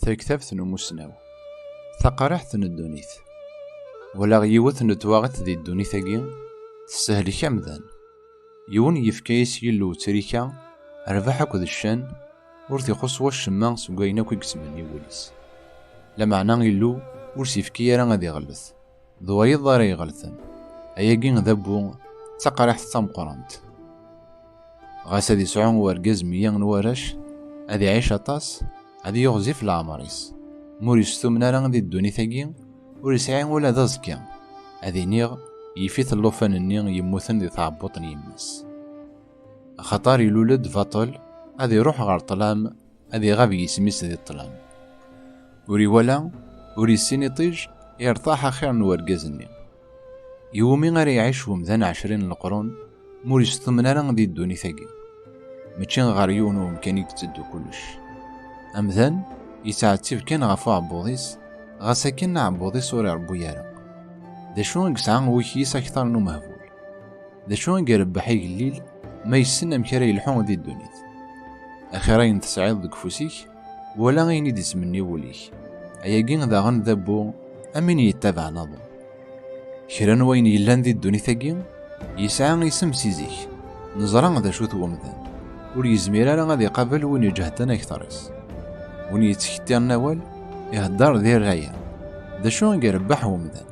تكتفت نموسناو ثقرحت ندونيث ولا غيوث نتواغت ذي الدونيثاكي تسهل كامذان يون يفكايس يلو تريكا ربح اكد الشان ورثي خصوة الشمان سوغاينا كو يكسبني وليس لا معنى يلو ورثي فكي راه غادي يغلث ضوايض راه يغلثن اياكين ذبو تقرحت تمقرانت غاس هادي سعون ورقاز ميان نوارش هادي عيش اطاس هادي يغزي في العمريس موريس ثمنا راه غادي الدونيثاكي وريسعين ولا ذا زكيا هادي نيغ يفيت اللوفان النيغ يموثن دي تعبوطن يمس خطار يلولد فاطل هادي يروح غار طلام هادي غابي يسميس دي الطلام وري ولا وري السيني طيج يرتاح خير نورقازني يومي غير يعيش ومذان 20 القرون موريس ثمنا راه غادي الدونيثاكي ماشي غار يون ومكان يكتدو كلش امذان يتعتف كان غفو عبوضيس غاسا كان عبوضيس ورا ربو يارا دا شو يسعى ويكيس اكثر نو مهبول دا شو يربح الليل ما يسنى مكاري يلحون دي الدونيت اخيرا تسعيد ديك فوسيك ولا غيني ديس مني وليك اياكين ذا غن ذبو امين يتبع نظم كران وين يلان دي الدونيثاكي يسعى يسم سيزيك نزران ذا شو ثو مذان ولي يزمير راه غادي يقابل وين يجهدنا اكثرس وين يتكتر نوال يهدر ذي الغاية دا شو يربح ومذان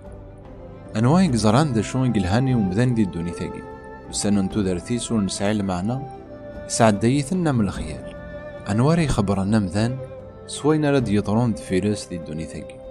انواع يقزران دا شو يلهاني ومذان دي الدونيثاكي وسنن تودرثيس ونسعي المعنى سعد دايثنا من الخيال انوار يخبرنا مذان سوينا راد يضرون دفيرس دي الدونيثاكي